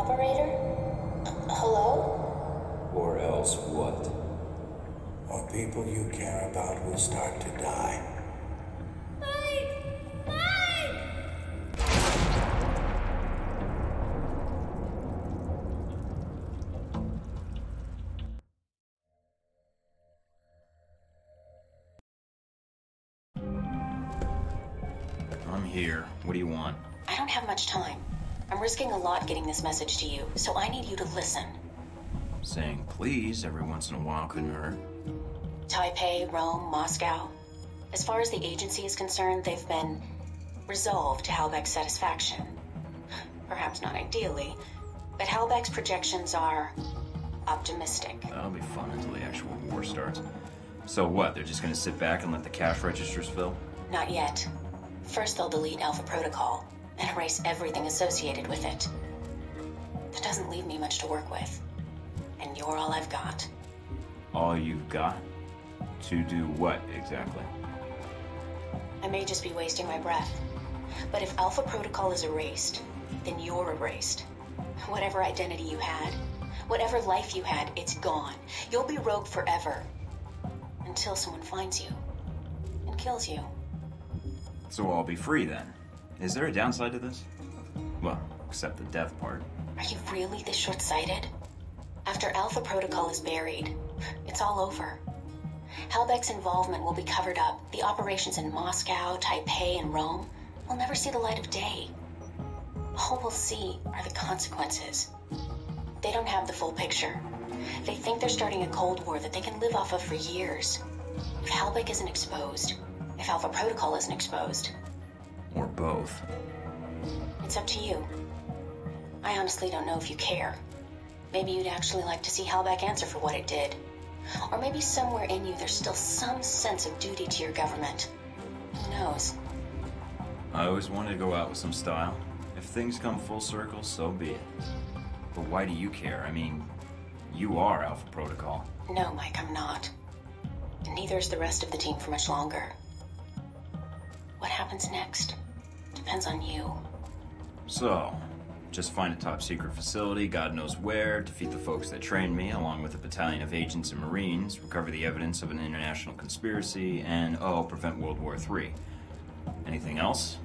Operator? Hello? Or else what? Or people you care about will start to die. I'm here. What do you want? I don't have much time. I'm risking a lot getting this message to you, so I need you to listen. Saying please every once in a while couldn't hurt. Taipei, Rome, Moscow. As far as the agency is concerned, they've been resolved to Halbeck's satisfaction. Perhaps not ideally, but Halbeck's projections are optimistic. That'll be fun until the actual war starts. So what, they're just gonna sit back and let the cash registers fill? Not yet. First they'll delete Alpha Protocol and erase everything associated with it. That doesn't leave me much to work with. And you're all I've got. All you've got? To do what, exactly? I may just be wasting my breath. But if Alpha Protocol is erased, then you're erased. Whatever identity you had, whatever life you had, it's gone. You'll be rogue forever. Until someone finds you and kills you. So I'll be free then. Is there a downside to this? Well, except the death part. Are you really this short-sighted? After Alpha Protocol is buried, it's all over. Halbeck's involvement will be covered up. The operations in Moscow, Taipei, and Rome will never see the light of day. All we'll see are the consequences. They don't have the full picture. They think they're starting a Cold War that they can live off of for years. If Halbeck isn't exposed, if Alpha Protocol isn't exposed. Or both. It's up to you. I honestly don't know if you care. Maybe you'd actually like to see Halbeck answer for what it did. Or maybe somewhere in you there's still some sense of duty to your government. Who knows? I always wanted to go out with some style. If things come full circle, so be it. But why do you care? I mean, you are Alpha Protocol. No, Mike, I'm not. And neither is the rest of the team for much longer. What happens next depends on you. So, just find a top secret facility, God knows where, defeat the folks that trained me, along with a battalion of agents and Marines, recover the evidence of an international conspiracy, and, prevent World War III. Anything else?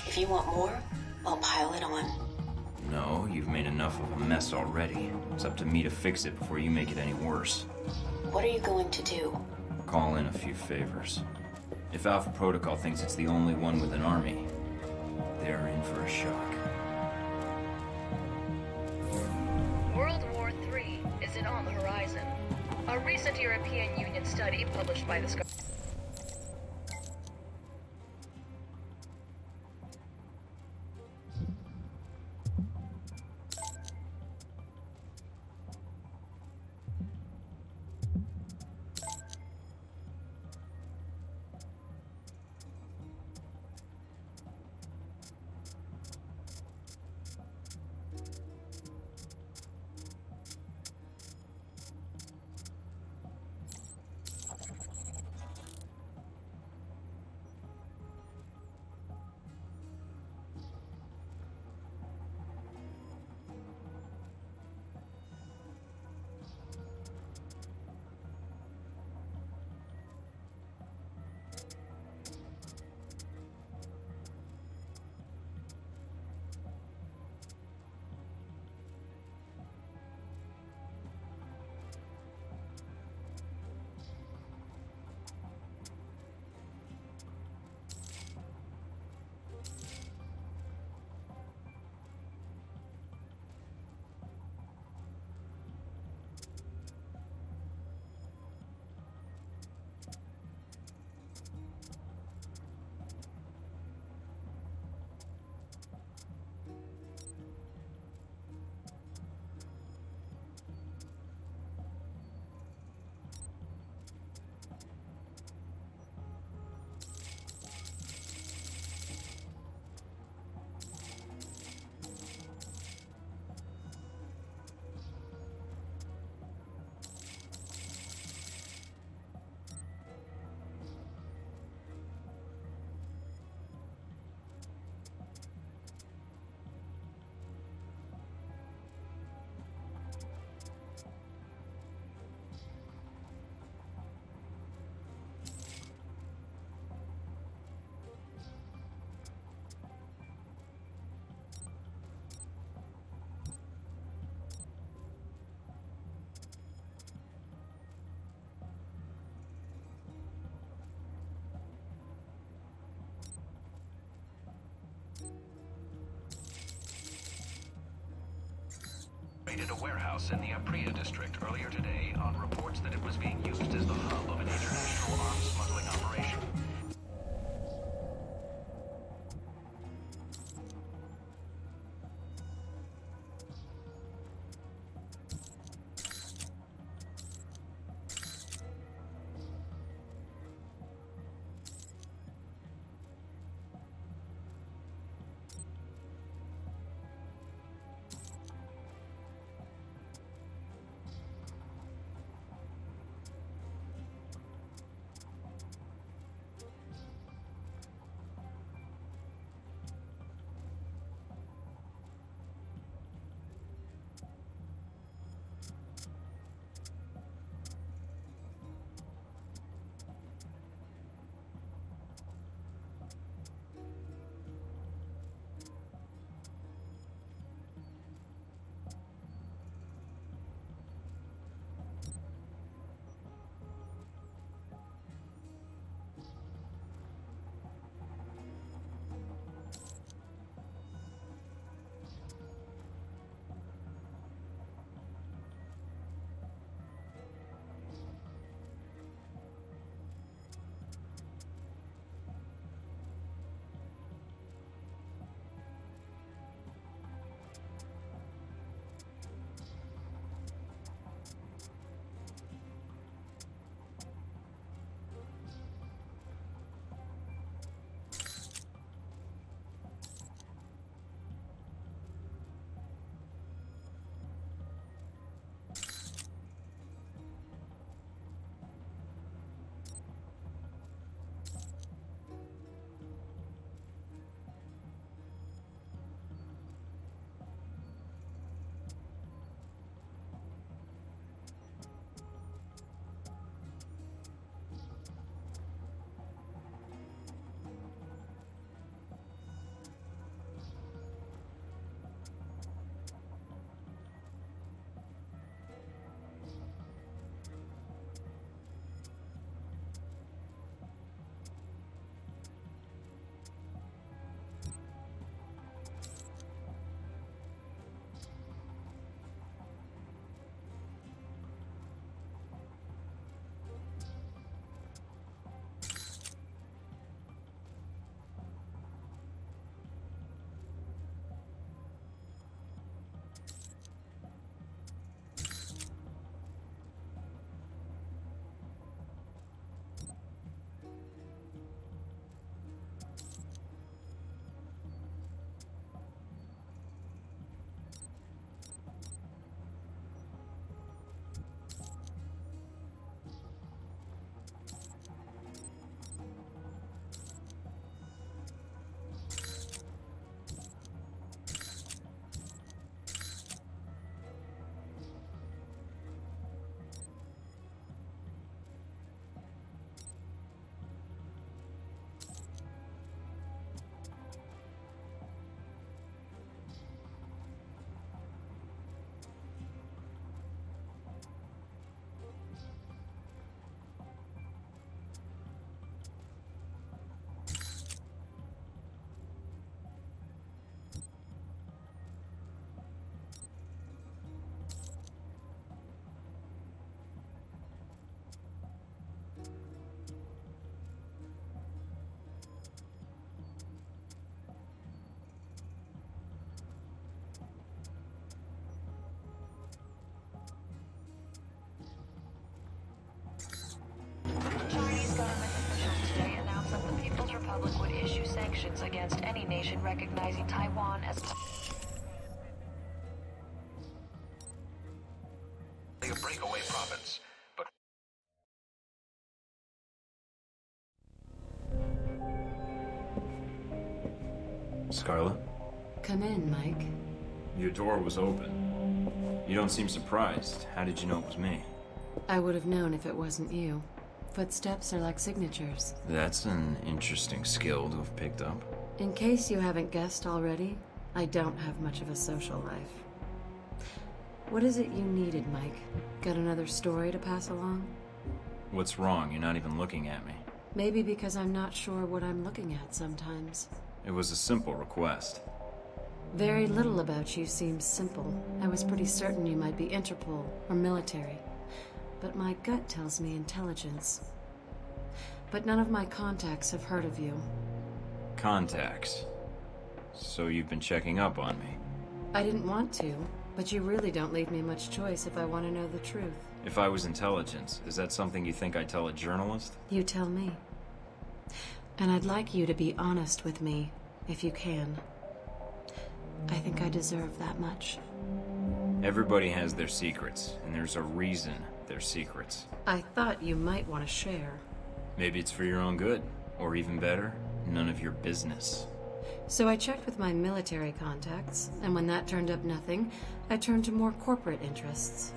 If you want more, I'll pile it on. No, you've made enough of a mess already. It's up to me to fix it before you make it any worse. What are you going to do? Call in a few favors. If Alpha Protocol thinks it's the only one with an army, they're in for a shock. World War III isn't on the horizon. A recent European Union study published by the raided a warehouse in the Apriya district earlier today on reports that it was being used as the hub of an international arms smuggling operation. sanctions against any nation recognizing Taiwan as a breakaway province, but Scarlet? Come in, Mike. Your door was open. You don't seem surprised. How did you know it was me? I would have known if it wasn't you. Footsteps are like signatures. That's an interesting skill to have picked up. In case you haven't guessed already, I don't have much of a social life. What is it you needed, Mike? Got another story to pass along? What's wrong? You're not even looking at me. Maybe because I'm not sure what I'm looking at sometimes. It was a simple request. Very little about you seems simple. I was pretty certain you might be Interpol or military. But my gut tells me intelligence. But none of my contacts have heard of you. Contacts? So you've been checking up on me? I didn't want to, but you really don't leave me much choice if I want to know the truth. If I was intelligence, is that something you think I'd tell a journalist? You tell me. And I'd like you to be honest with me, if you can. I think I deserve that much. Everybody has their secrets, and there's a reason they're secrets. I thought you might want to share. Maybe it's for your own good, or even better, none of your business. So I checked with my military contacts, and when that turned up nothing, I turned to more corporate interests.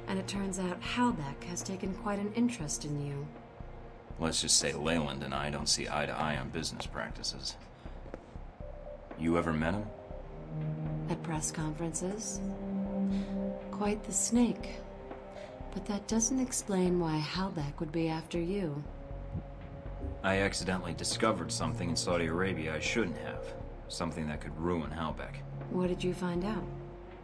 And it turns out Halbeck has taken quite an interest in you. Let's just say Leyland and I don't see eye to eye on business practices. You ever met him? At press conferences. Quite the snake. But that doesn't explain why Halbeck would be after you. I accidentally discovered something in Saudi Arabia I shouldn't have. Something that could ruin Halbeck. What did you find out?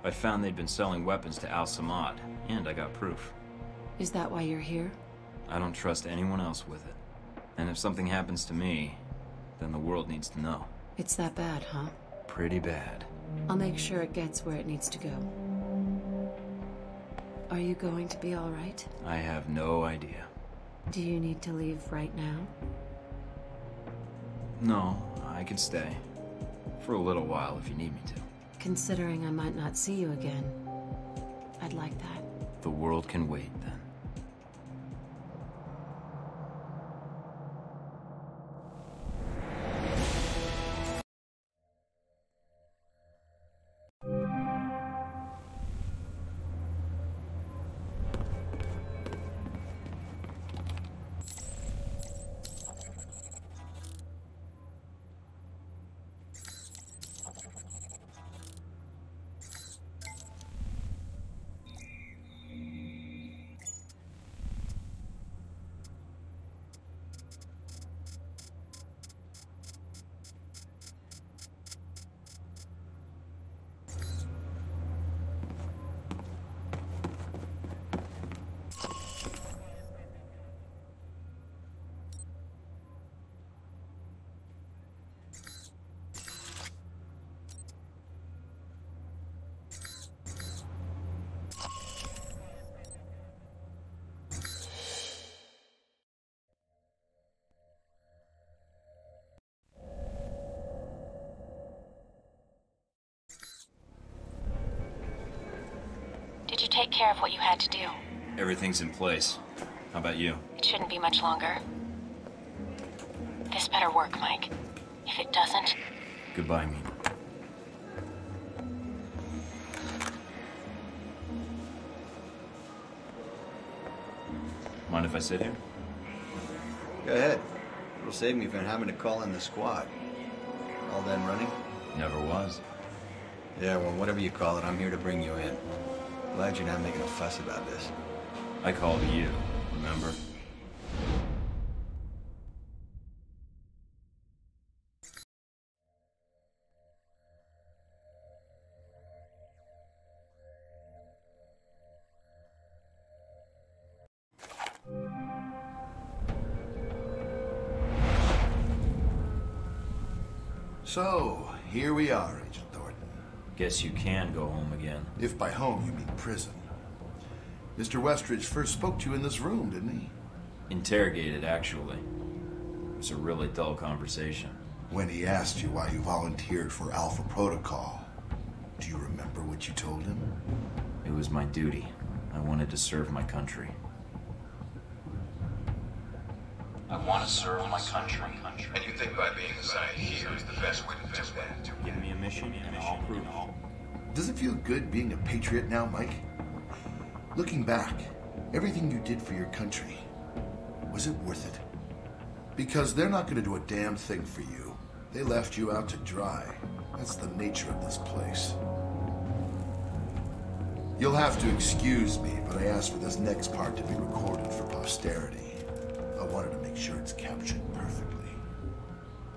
I found they'd been selling weapons to Al Samad, and I got proof. Is that why you're here? I don't trust anyone else with it. And if something happens to me, then the world needs to know. It's that bad, huh? Pretty bad. I'll make sure it gets where it needs to go. Are you going to be all right? I have no idea. Do you need to leave right now? No, I can stay. For a little while if you need me to. Considering I might not see you again, I'd like that. The world can wait, then. Did you take care of what you had to do? Everything's in place. How about you? It shouldn't be much longer. This better work, Mike. If it doesn't... Goodbye, Mina. Mind if I sit here? Go ahead. It'll save me from having to call in the squad. All done running? Never was. Yeah, well, whatever you call it, I'm here to bring you in. Glad you're not making a fuss about this. I called you, remember? So, here we are, Agent Thornton. Guess you can go home again. If by home you mean prison. Mr. Westridge first spoke to you in this room, didn't he? Interrogated, actually. It was a really dull conversation. When he asked you why you volunteered for Alpha Protocol, do you remember what you told him? It was my duty. I wanted to serve my country. I want to serve my country. And you think by being assigned here is the best way to do that? Give me a mission and I'll prove Does it feel good being a patriot now, Mike? Looking back, everything you did for your country, was it worth it? Because they're not going to do a damn thing for you. They left you out to dry. That's the nature of this place. You'll have to excuse me, but I asked for this next part to be recorded for posterity. I wanted to make sure it's captured perfectly.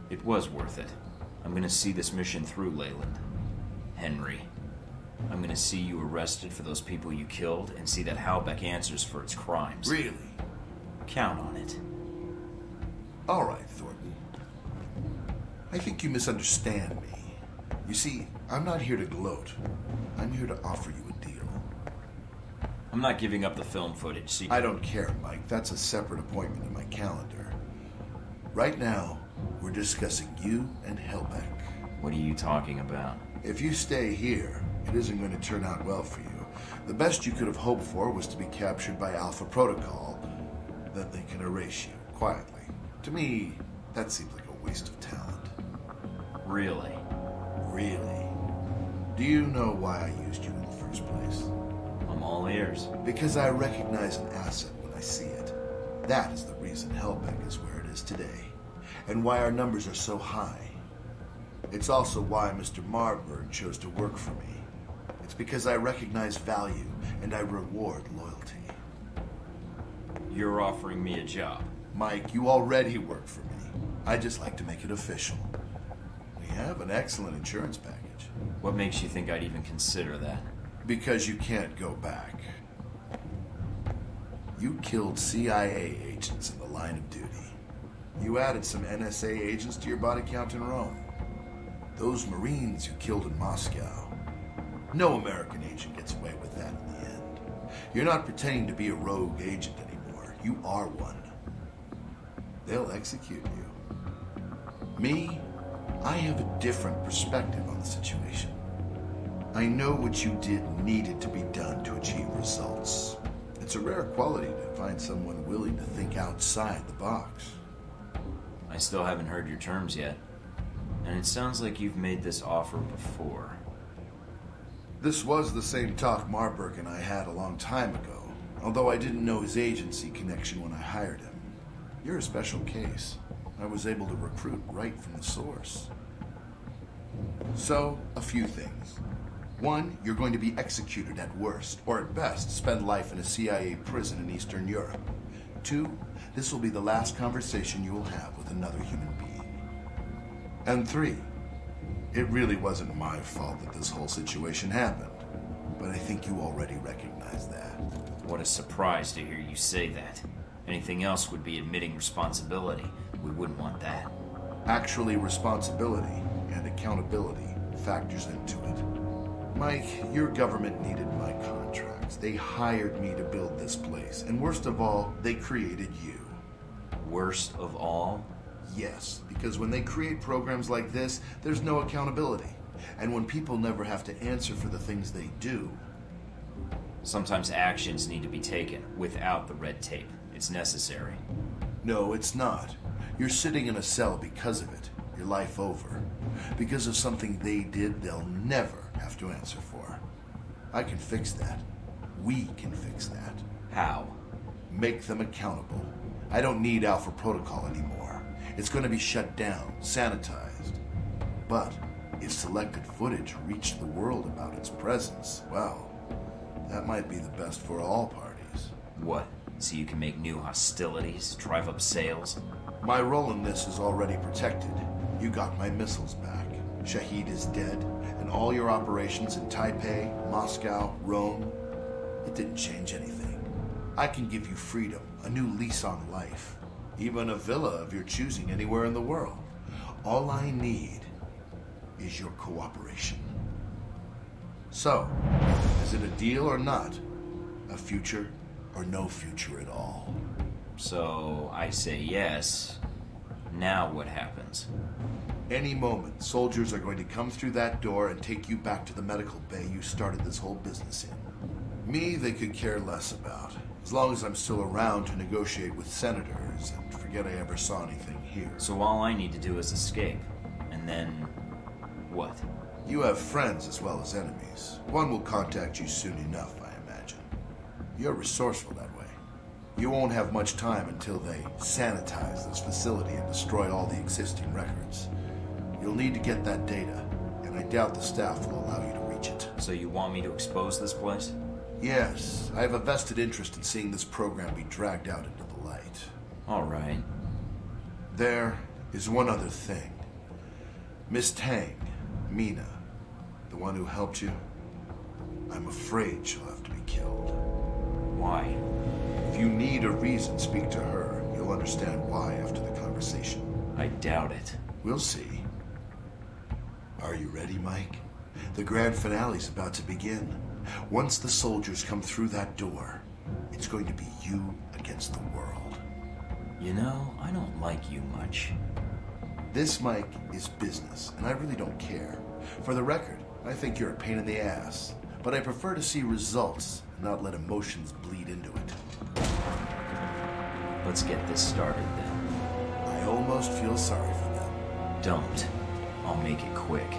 It was worth it. I'm gonna see this mission through, Leyland. Henry. I'm gonna see you arrested for those people you killed and see that Halbeck answers for its crimes. Really? Count on it. All right, Thornton. I think you misunderstand me. You see, I'm not here to gloat. I'm here to offer you a deal. I'm not giving up the film footage, see? I don't care, Mike. That's a separate appointment in my calendar. Right now, we're discussing you and Halbeck. What are you talking about? If you stay here, it isn't going to turn out well for you. The best you could have hoped for was to be captured by Alpha Protocol. Then they can erase you, quietly. To me, that seems like a waste of talent. Really? Really? Do you know why I used you in the first place? I'm all ears. Because I recognize an asset when I see it. That is the reason Halbeck is where it is today, and why our numbers are so high. It's also why Mr. Marburg chose to work for me. It's because I recognize value, and I reward loyalty. You're offering me a job. Mike, you already work for me. I just like to make it official. We have an excellent insurance package. What makes you think I'd even consider that? Because you can't go back. You killed CIA agents in the line of duty. You added some NSA agents to your body count in Rome. Those Marines you killed in Moscow. No American agent gets away with that in the end. You're not pretending to be a rogue agent anymore. You are one. They'll execute you. Me, I have a different perspective on the situation. I know what you did needed to be done to achieve results. It's a rare quality to find someone willing to think outside the box. I still haven't heard your terms yet. And it sounds like you've made this offer before. This was the same talk Marburg and I had a long time ago, although I didn't know his agency connection when I hired him. You're a special case. I was able to recruit right from the source. So, a few things. One, you're going to be executed at worst, or at best, spend life in a CIA prison in Eastern Europe. Two, this will be the last conversation you will have with another human being. And three, it really wasn't my fault that this whole situation happened, but I think you already recognize that. What a surprise to hear you say that. Anything else would be admitting responsibility. We wouldn't want that. Actually, responsibility and accountability factors into it. Mike, your government needed my contracts. They hired me to build this place. And worst of all, they created you. Worst of all? Yes, because when they create programs like this, there's no accountability. And when people never have to answer for the things they do... Sometimes actions need to be taken without the red tape. It's necessary. No, it's not. You're sitting in a cell because of it. Your life over. Because of something they did they'll never have to answer for. I can fix that. We can fix that. How? Make them accountable. I don't need Alpha Protocol anymore. It's going to be shut down, sanitized. But if selected footage reached the world about its presence, well, that might be the best for all parties. What? So you can make new hostilities, drive up sales? My role in this is already protected. You got my missiles back. Shahid is dead, and all your operations in Taipei, Moscow, Rome, it didn't change anything. I can give you freedom, a new lease on life, even a villa of your choosing anywhere in the world. All I need is your cooperation. So, is it a deal or not? A future or no future at all? So, I say yes. Now what happens? Any moment, soldiers are going to come through that door and take you back to the medical bay you started this whole business in. Me, they could care less about, as long as I'm still around to negotiate with senators and forget I ever saw anything here. So all I need to do is escape, and then what? You have friends as well as enemies. One will contact you soon enough, I imagine. You're resourceful that way. You won't have much time until they sanitize this facility and destroy all the existing records. You'll need to get that data, and I doubt the staff will allow you to reach it. So you want me to expose this place? Yes, I have a vested interest in seeing this program be dragged out into the light. All right. There is one other thing. Miss Tang, Mina, the one who helped you, I'm afraid she'll have to be killed. Why? If you need a reason, speak to her. You'll understand why after the conversation. I doubt it. We'll see. Are you ready, Mike? The grand finale's about to begin. Once the soldiers come through that door, it's going to be you against the world. You know, I don't like you much. This, Mike, is business, and I really don't care. For the record, I think you're a pain in the ass. But I prefer to see results, and not let emotions bleed into it. Let's get this started, then. I almost feel sorry for them. Don't. I'll make it quick.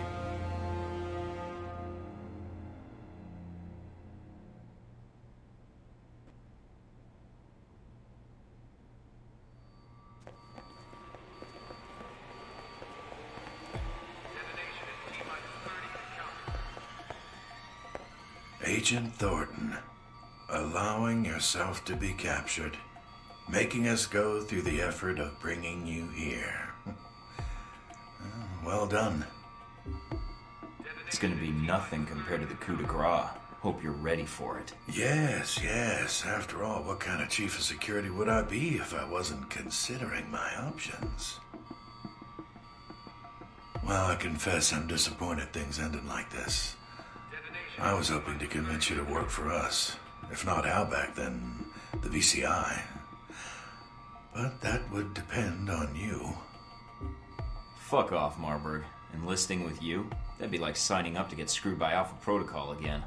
Agent Thornton, allowing yourself to be captured, making us go through the effort of bringing you here. Well done. It's gonna be nothing compared to the coup de grace. Hope you're ready for it. Yes, yes. After all, what kind of chief of security would I be if I wasn't considering my options? Well, I confess I'm disappointed things ended like this. I was hoping to convince you to work for us. If not Halbeck, then the VCI. But that would depend on you. Fuck off, Marburg. Enlisting with you? That'd be like signing up to get screwed by Alpha Protocol again.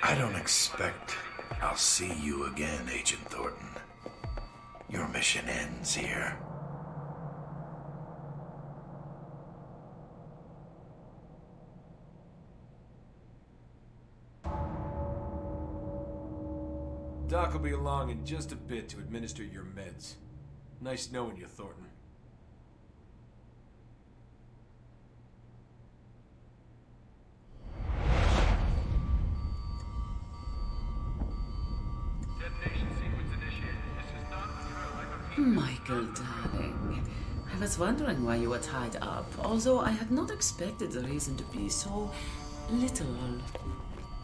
I don't expect I'll see you again, Agent Thornton. Your mission ends here. Doc will be along in just a bit to administer your meds. Nice knowing you, Thornton. Detonation sequence initiated. This is not a drill. I repeat. Michael, darling. I was wondering why you were tied up, although I had not expected the reason to be so literal.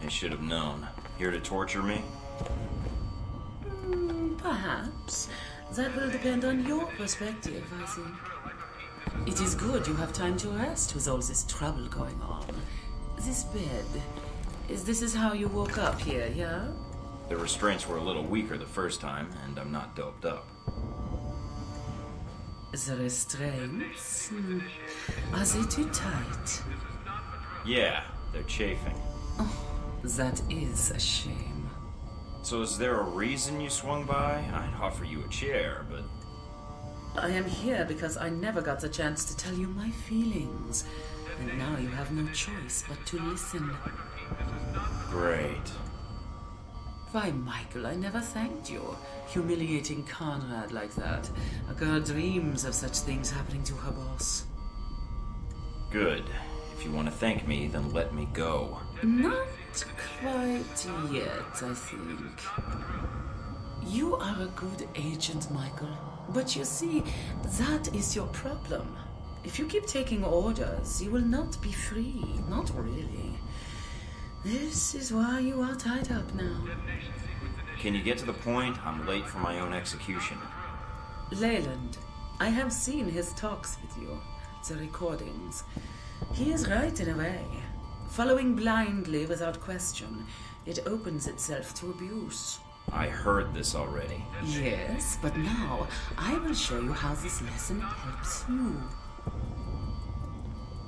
I should have known. Here to torture me? Perhaps. That will depend on your perspective, I think. It is good you have time to rest with all this trouble going on. This bed. This is how you woke up here, yeah? The restraints were a little weaker the first time, and I'm not doped up. The restraints? Are they too tight? Yeah, they're chafing. Oh, that is a shame. So is there a reason you swung by? I'd offer you a chair, but... I am here because I never got the chance to tell you my feelings. And now you have no choice but to listen. Great. Why, Michael, I never thanked you. Humiliating Conrad like that. A girl dreams of such things happening to her boss. Good. If you want to thank me, then let me go. Not quite yet, I think. You are a good agent, Michael. But you see, that is your problem. If you keep taking orders, you will not be free. Not really. This is why you are tied up now. Can you get to the point? I'm late for my own execution. Leyland, I have seen his talks with you. The recordings. He is right in a way. Following blindly without question, it opens itself to abuse. I heard this already. Yes, but now I will show you how this lesson helps you.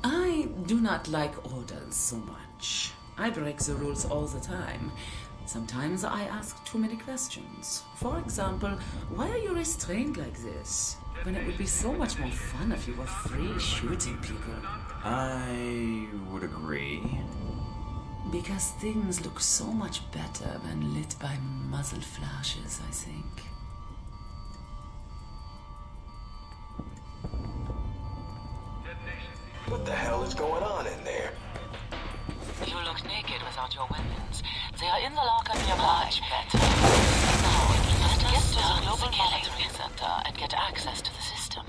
I do not like orders so much. I break the rules all the time. Sometimes I ask too many questions. For example, why are you restrained like this? When it would be so much more fun if you were free shooting people. I would agree. Because things look so much better when lit by muzzle flashes, I think. What the hell is going on in there? You look naked without your weapons. They are in the locker nearby. Much better. Now, you must get to the Global Monitoring Center and get access to the system.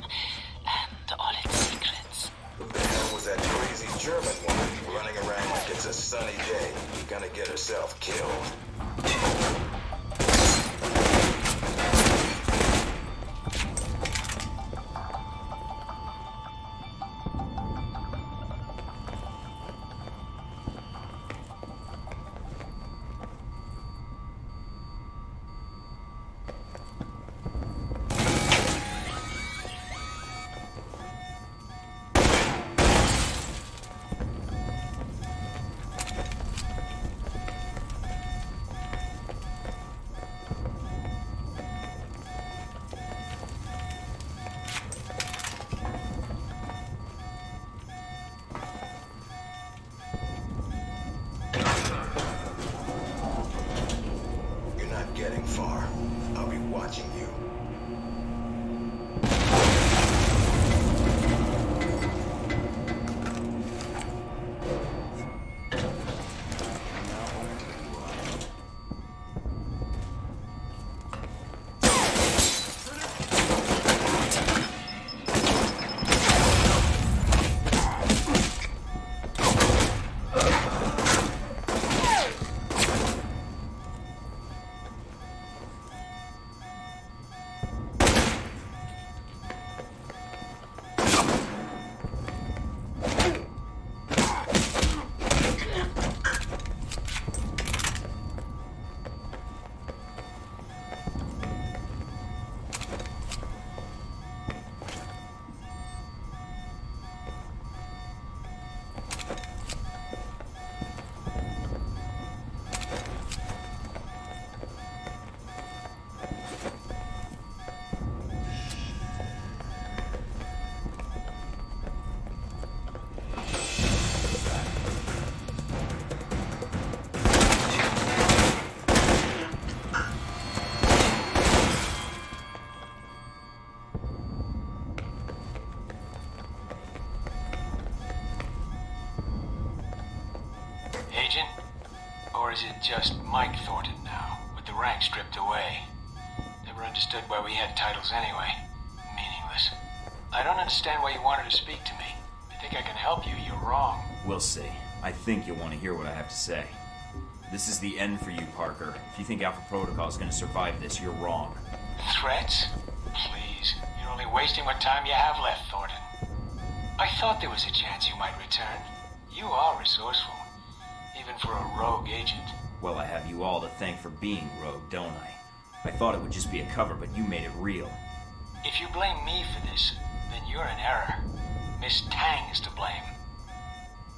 And all its secrets. Who the hell was that crazy German woman running around a sunny day, you're gonna get herself killed. Getting far. I'll be watching you. Agent? Or is it just Mike Thornton now, with the rank stripped away? Never understood why we had titles anyway. Meaningless. I don't understand why you wanted to speak to me. If you think I can help you, you're wrong. We'll see. I think you'll want to hear what I have to say. This is the end for you, Parker. If you think Alpha Protocol is going to survive this, you're wrong. Threats? Please. You're only wasting what time you have left, Thornton. I thought there was a chance you might return. You are resourceful. Even for a rogue agent. Well, I have you all to thank for being rogue, don't I? I thought it would just be a cover, but you made it real. If you blame me for this, then you're in error. Miss Tang is to blame.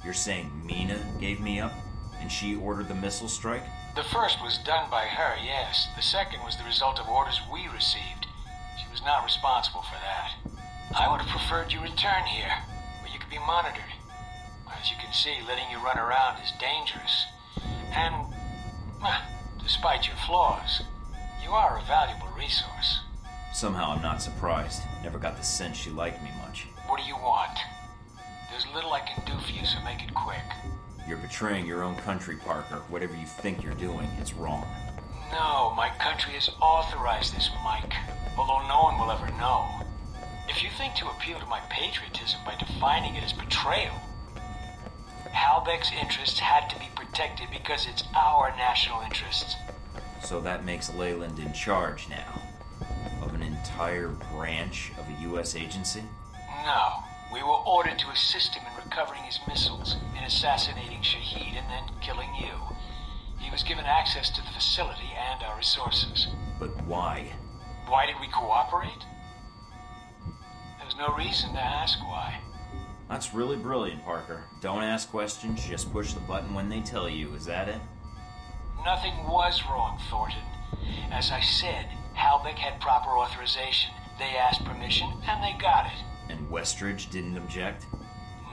You're saying Mina gave me up? And she ordered the missile strike? The first was done by her, yes. The second was the result of orders we received. She was not responsible for that. I would have preferred you return here, where you could be monitored. As you can see, letting you run around is dangerous. And, despite your flaws, you are a valuable resource. Somehow I'm not surprised. Never got the sense she liked me much. What do you want? There's little I can do for you, so make it quick. You're betraying your own country, Parker. Whatever you think you're doing, it's wrong. No, my country has authorized this, Mike. Although no one will ever know. If you think to appeal to my patriotism by defining it as betrayal, Halbeck's interests had to be protected because it's our national interests. So that makes Leyland in charge now? Of an entire branch of a U.S. agency? No. We were ordered to assist him in recovering his missiles, in assassinating Shahid, and then killing you. He was given access to the facility and our resources. But why? Why did we cooperate? There's no reason to ask why. That's really brilliant, Parker. Don't ask questions, just push the button when they tell you. Is that it? Nothing was wrong, Thornton. As I said, Halbeck had proper authorization. They asked permission, and they got it. And Westridge didn't object?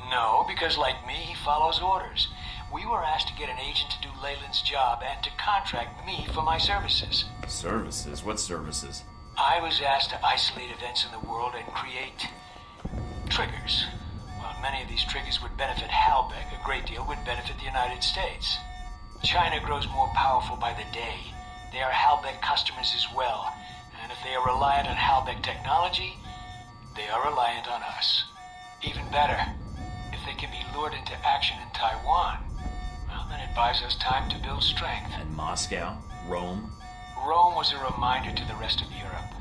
No, because like me, he follows orders. We were asked to get an agent to do Leyland's job and to contract me for my services. Services? What services? I was asked to isolate events in the world and create triggers. While many of these triggers would benefit Halbeck, a great deal would benefit the United States. China grows more powerful by the day. They are Halbeck customers as well. And if they are reliant on Halbeck technology, they are reliant on us. Even better, if they can be lured into action in Taiwan, buys us time to build strength. And Moscow? Rome? Rome was a reminder to the rest of Europe.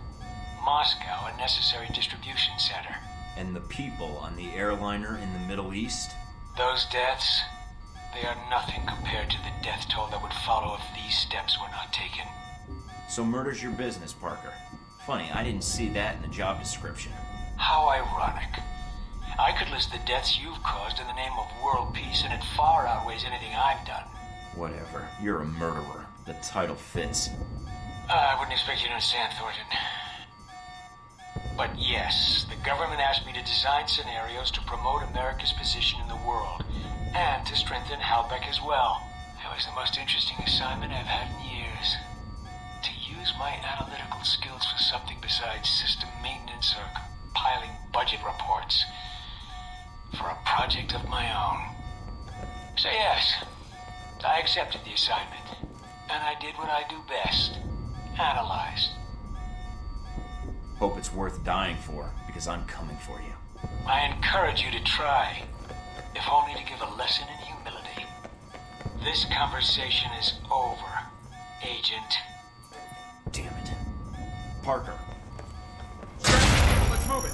Moscow, a necessary distribution center. And the people on the airliner in the Middle East? Those deaths, they are nothing compared to the death toll that would follow if these steps were not taken. So murder's your business, Parker. Funny, I didn't see that in the job description. How ironic. I could list the deaths you've caused in the name of world peace, and it far outweighs anything I've done. Whatever. You're a murderer. The title fits. I wouldn't expect you to understand, Thornton. But yes, the government asked me to design scenarios to promote America's position in the world, and to strengthen Halbeck as well. It was the most interesting assignment I've had in years. To use my analytical skills for something besides system maintenance or compiling budget reports. For a project of my own. So yes, I accepted the assignment. And I did what I do best. Analyze. Hope it's worth dying for, because I'm coming for you. I encourage you to try, if only to give a lesson in humility. This conversation is over, Agent. Damn it. Parker. Let's move it.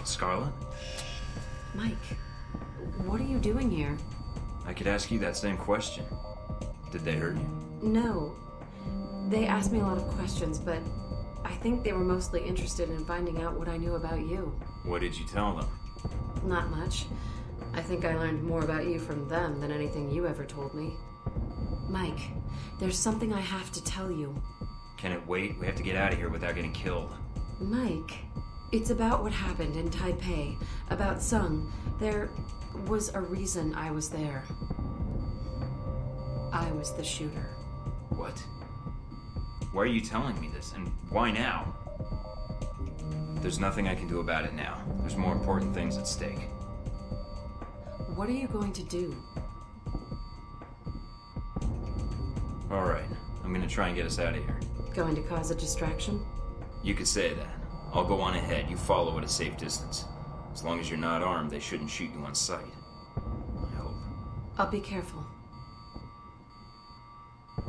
Scarlet? Mike, what are you doing here? I could ask you that same question. Did they hurt you? No. They asked me a lot of questions, but I think they were mostly interested in finding out what I knew about you. What did you tell them? Not much. I think I learned more about you from them than anything you ever told me. Mike, there's something I have to tell you. Can it wait? We have to get out of here without getting killed. Mike, it's about what happened in Taipei, about Sung. There was a reason I was there. I was the shooter. What? Why are you telling me this, and why now? There's nothing I can do about it now. There's more important things at stake. What are you going to do? Alright, I'm gonna try and get us out of here. Going to cause a distraction? You could say that. I'll go on ahead, you follow at a safe distance. As long as you're not armed, they shouldn't shoot you on sight. I hope. I'll be careful.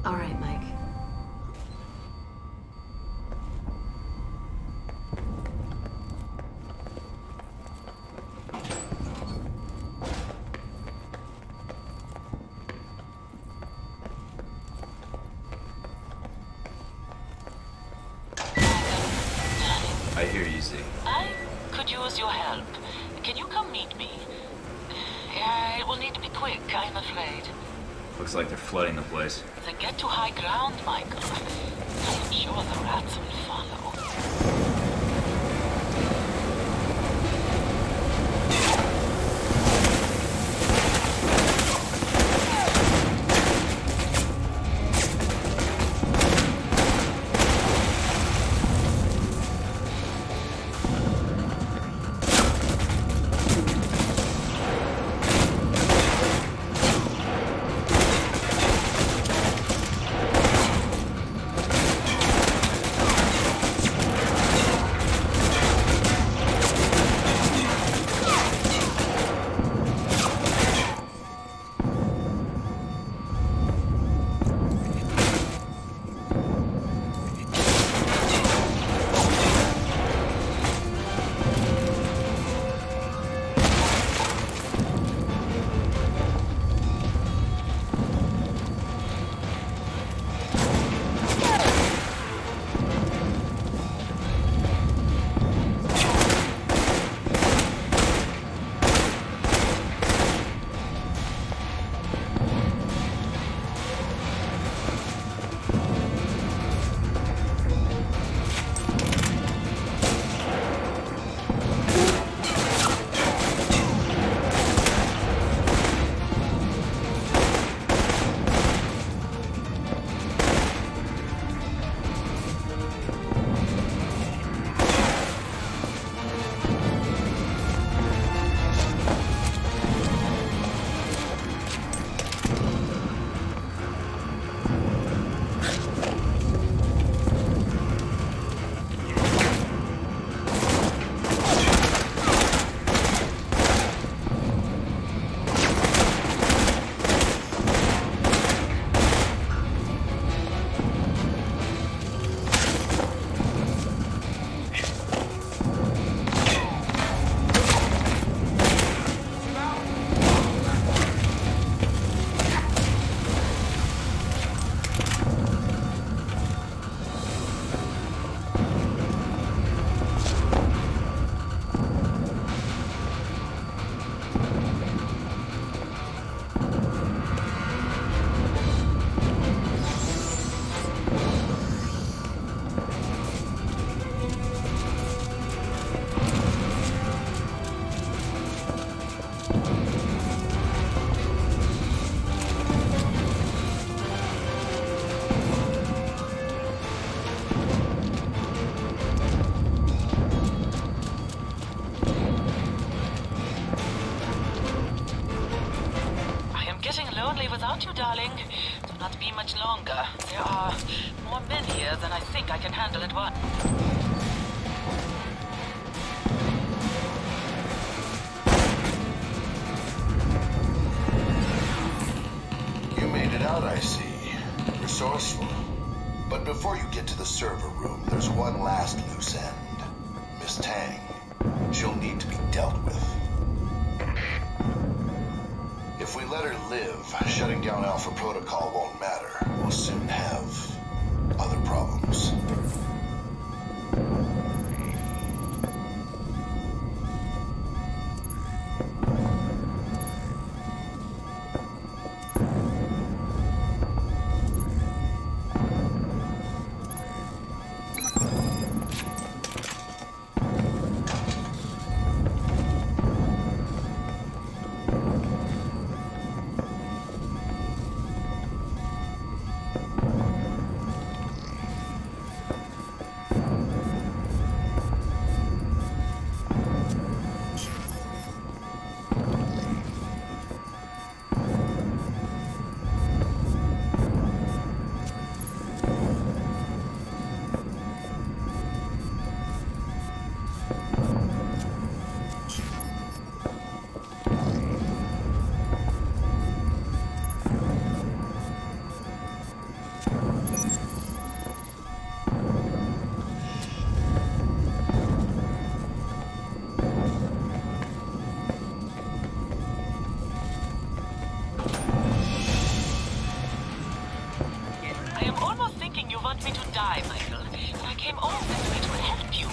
Alright, Mike. need me. It will need to be quick, I'm afraid. Looks like they're flooding the place. Then get to high ground, Michael. I am sure the rats will follow. Without you, darling. Do not be much longer. There are more men here than I think I can handle at once. You made it out, I see. Resourceful. But before you get to the server room, there's one last loose end. Miss Tang. She'll need to be dealt with. If we let her live, shutting down Alpha Protocol won't matter. We'll soon have other problems. die, Michael. I came all this way to help you.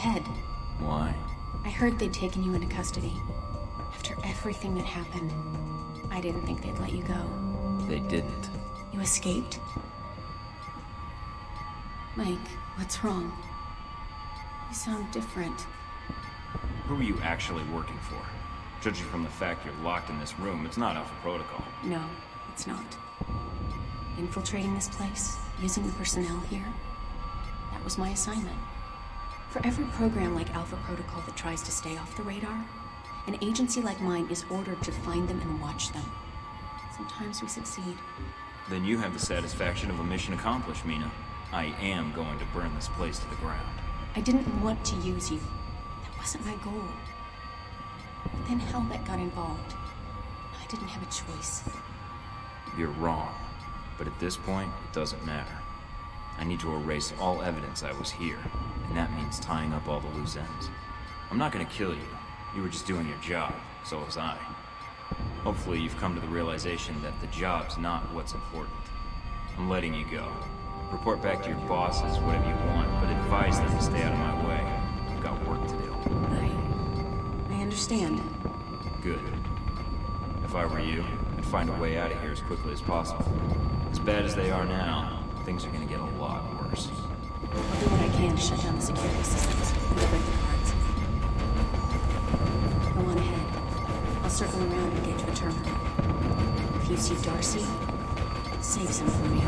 Ted. Why? I heard they'd taken you into custody. After everything that happened, I didn't think they'd let you go. They didn't. You escaped? Mike, what's wrong? You sound different. Who are you actually working for? Judging from the fact you're locked in this room, it's not Alpha Protocol. No, it's not. Infiltrating this place, using the personnel here, that was my assignment. For every program like Alpha Protocol that tries to stay off the radar, an agency like mine is ordered to find them and watch them. Sometimes we succeed. Then you have the satisfaction of a mission accomplished, Mina. I am going to burn this place to the ground. I didn't want to use you. That wasn't my goal. But then Halbeck got involved. I didn't have a choice. You're wrong. But at this point, it doesn't matter. I need to erase all evidence I was here, and that means tying up all the loose ends. I'm not gonna kill you. You were just doing your job. So was I. Hopefully you've come to the realization that the job's not what's important. I'm letting you go. Report back to your bosses, whatever you want, but advise them to stay out of my way. I've got work to do. I understand. Good. If I were you, I'd find a way out of here as quickly as possible. As bad as they are now, things are gonna get a lot worse. I'll do what I can to shut down the security systems and break the cards. Go on ahead. I'll circle around and get to the terminal. If you see Darcy, save some for me.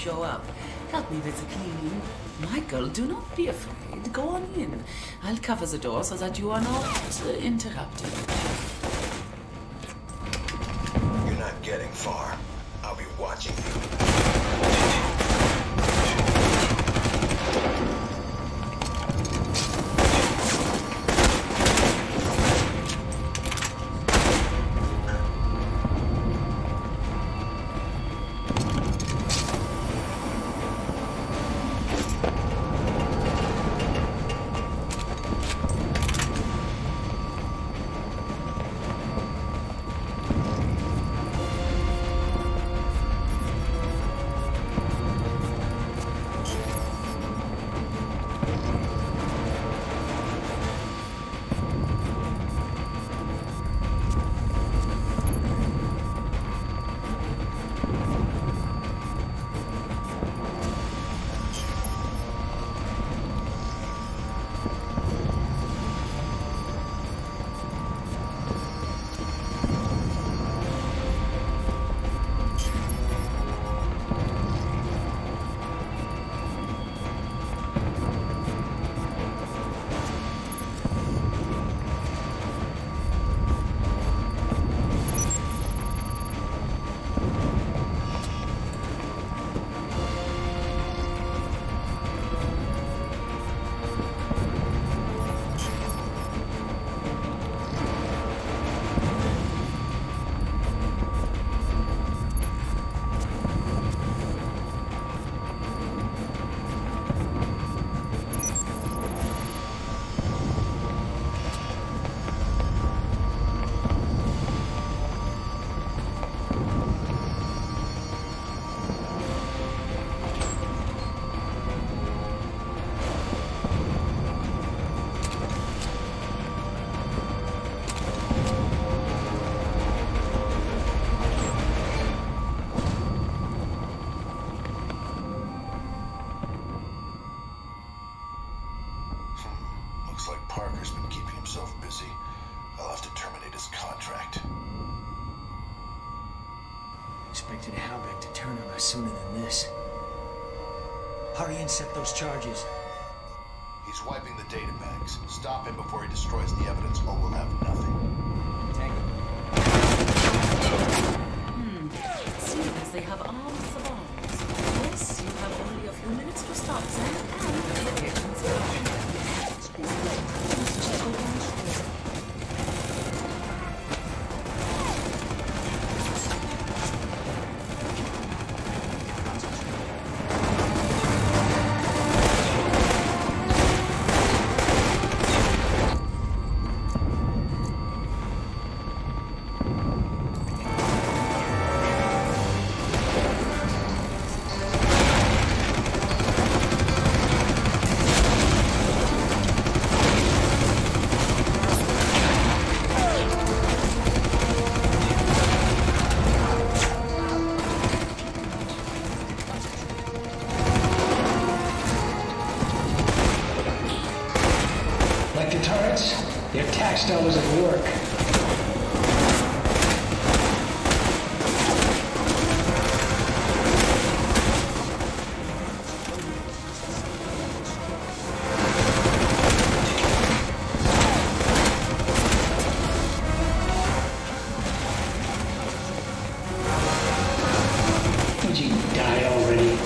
show up. Help me with the cleaning. Michael, do not be afraid. Go on in. I'll cover the door so that you are not interrupted. You're not getting far. I'll be watching you. expected Halbeck to turn on us sooner than this. Hurry and set those charges. He's wiping the data banks. Stop him before he destroys the evidence, or we'll have nothing. Seeing as they have arms of arms, yes, you have only a few minutes to stop them and the agents dollars at work. Would you die already?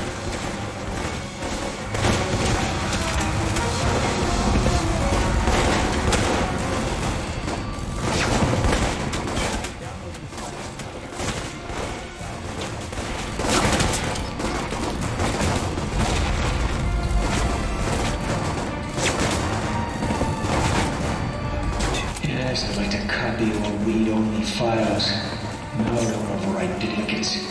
I'd like to copy or read-only files. No, I don't overwrite duplicates.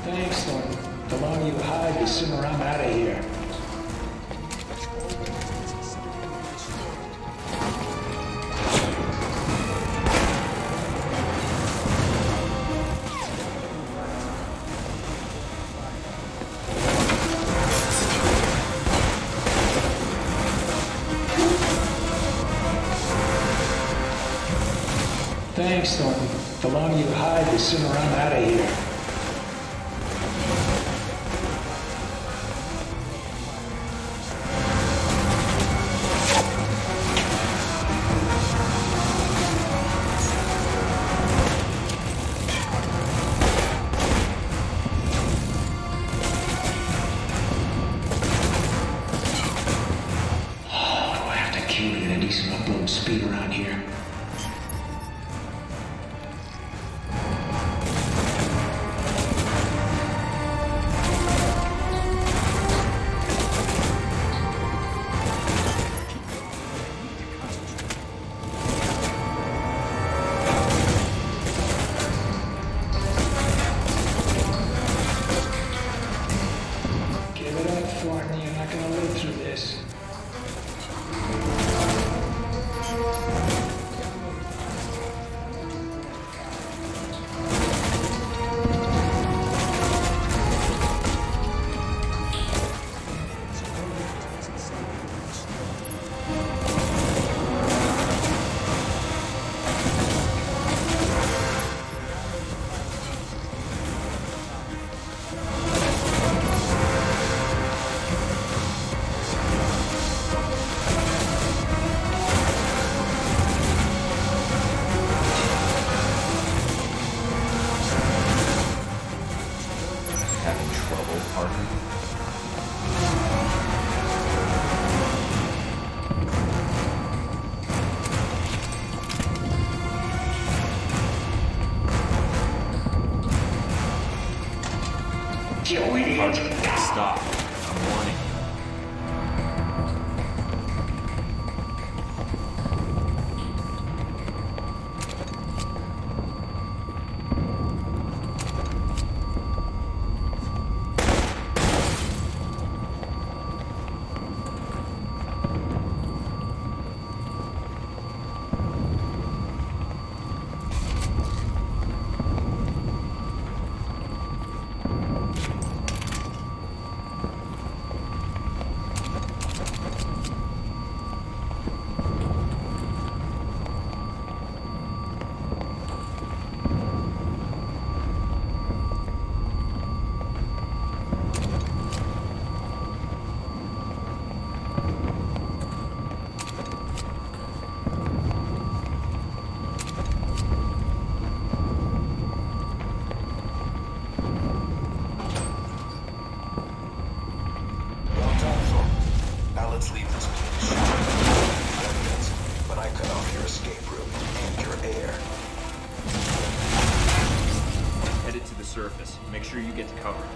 Thanks, Thornton. The longer you hide, the sooner I'm out of here. Thanks, Thornton. The longer you hide, the sooner I'm out of here. Oh, do I have to kill to get a decent upload speed around here? Thornton, you're not gonna live through this. You idiot! Stop. I'm warning you. surface. Make sure you get to cover.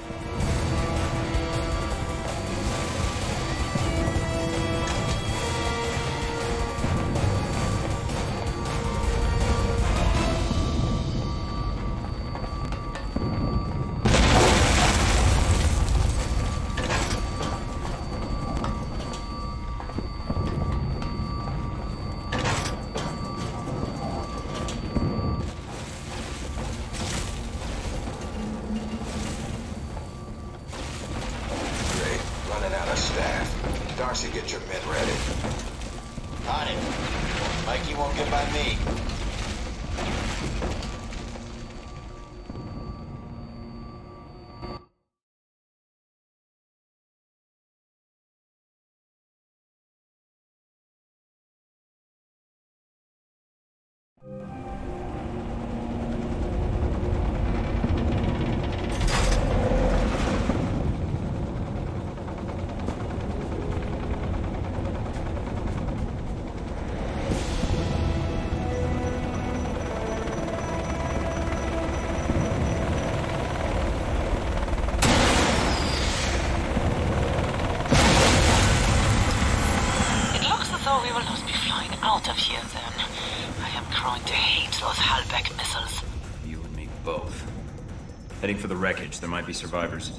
Get your men ready. On it. Mikey won't get by me. Out of here, then. I am growing to hate those Halbeck missiles. You and me both. Heading for the wreckage. There might be survivors.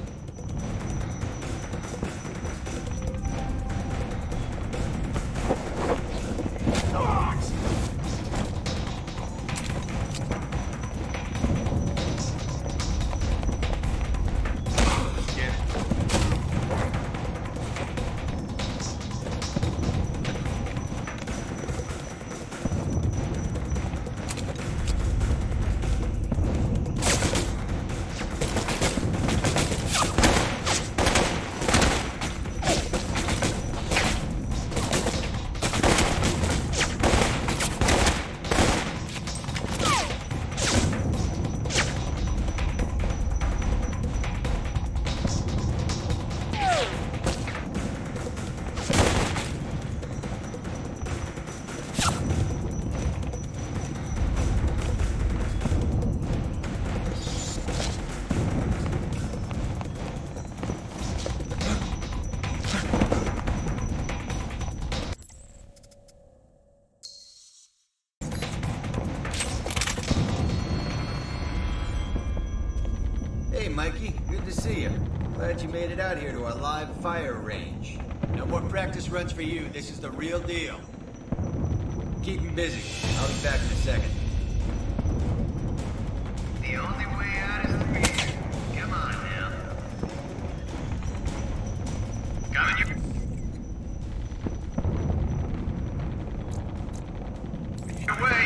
Mikey. Good to see you. Glad you made it out here to our live fire range. No more practice runs for you. This is the real deal. Keep him busy. I'll be back in a second. The only way out is through here. Come on now. Coming you. Away.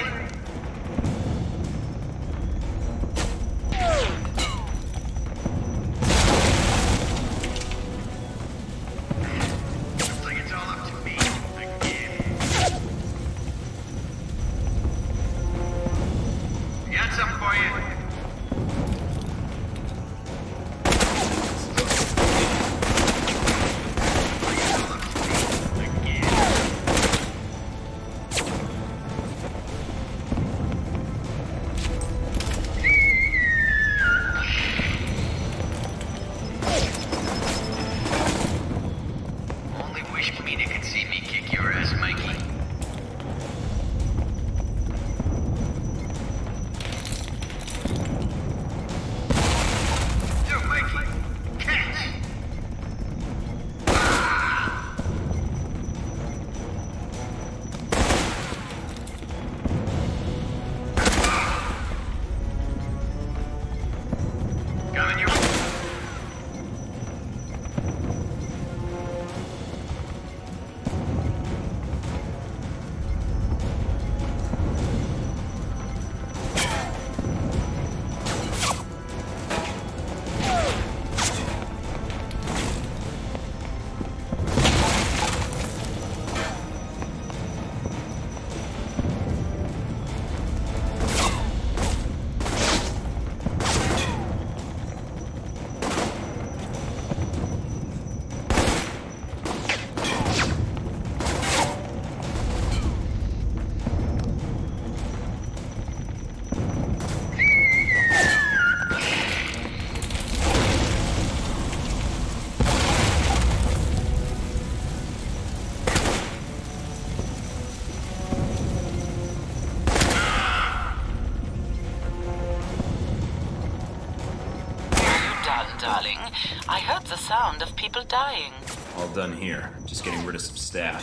darling. I heard the sound of people dying. All done here. Just getting rid of some staff.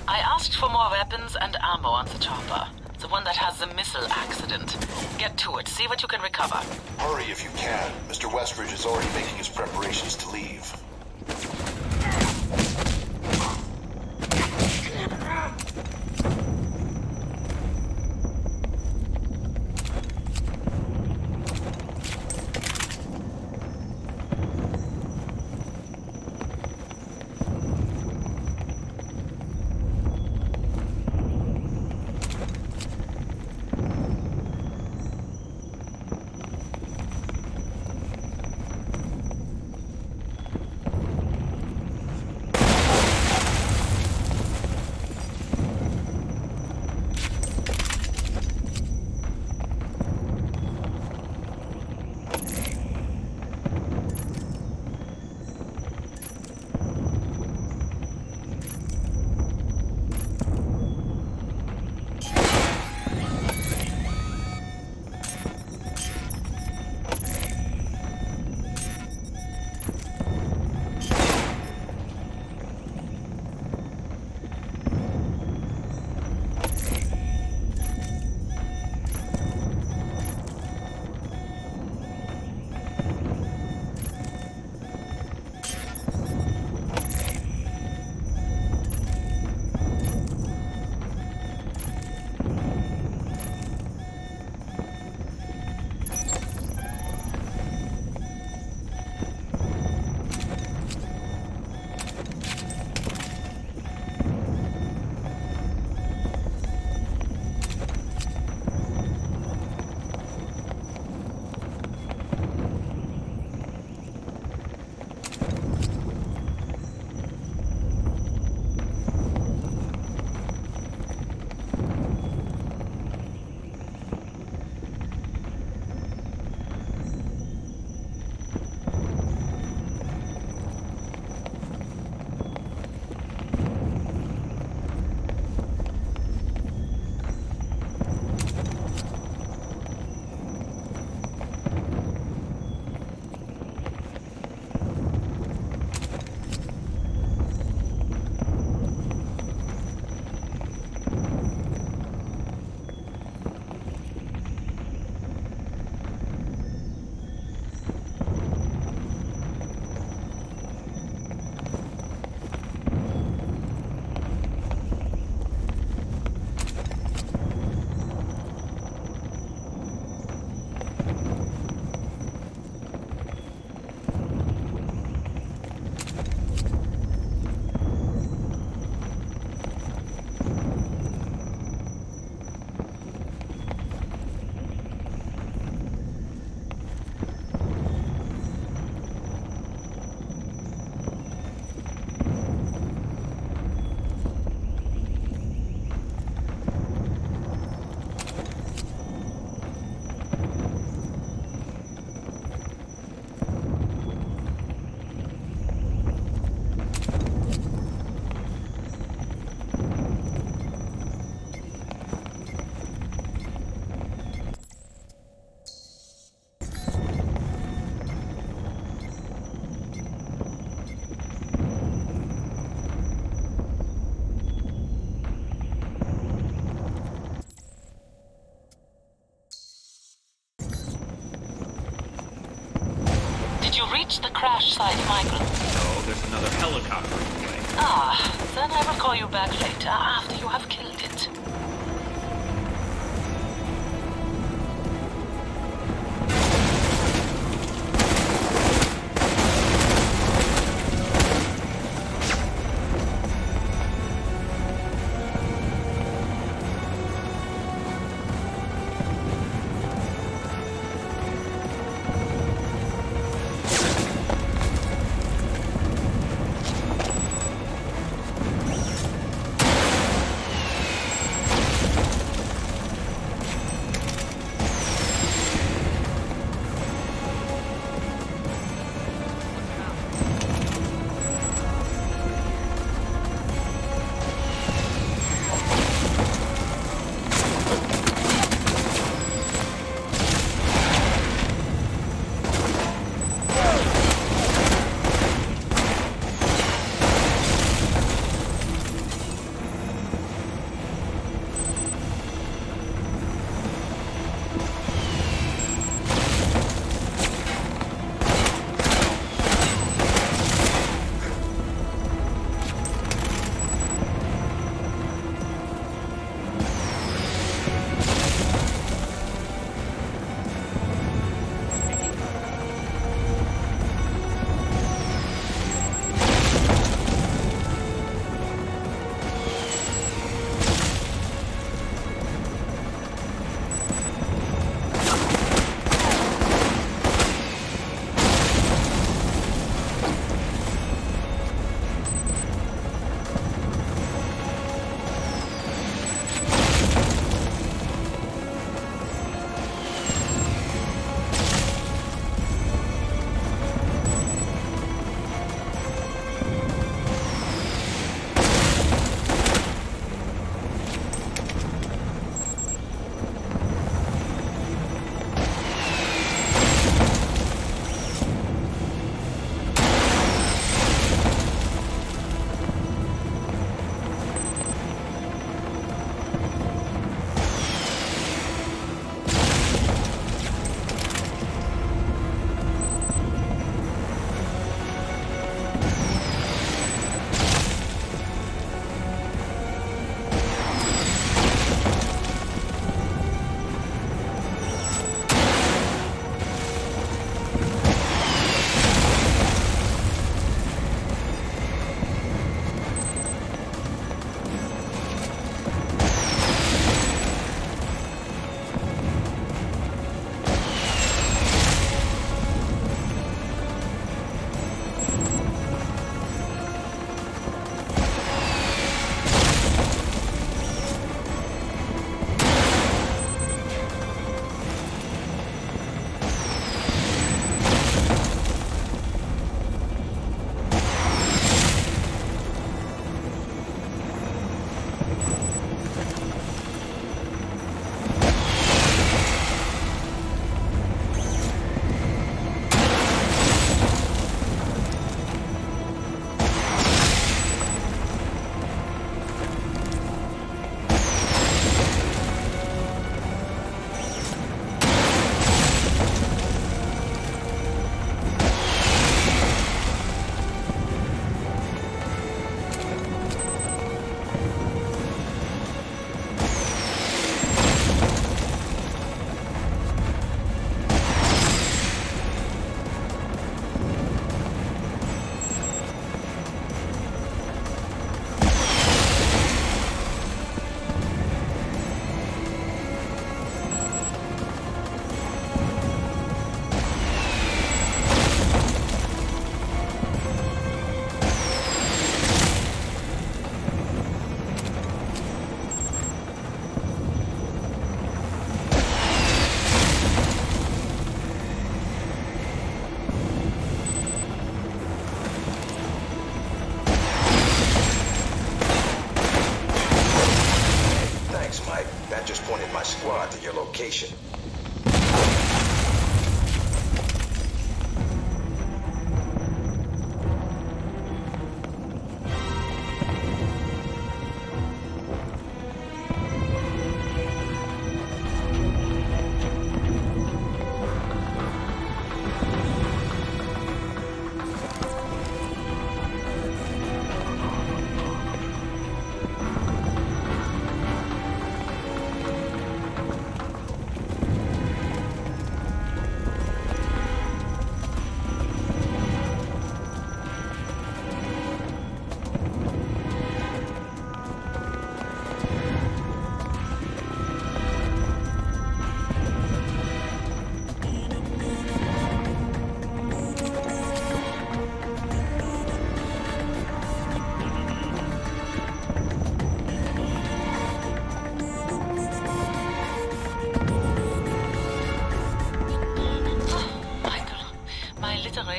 I asked for more weapons and ammo on the chopper. The one that has the missile accident. Get to it. See what you can recover. Hurry if you can. Mr. Westridge is already making his preparations to leave. Reach the crash site, Michael. No, there's another helicopter in the way. Then I will call you back later, after you have killed it.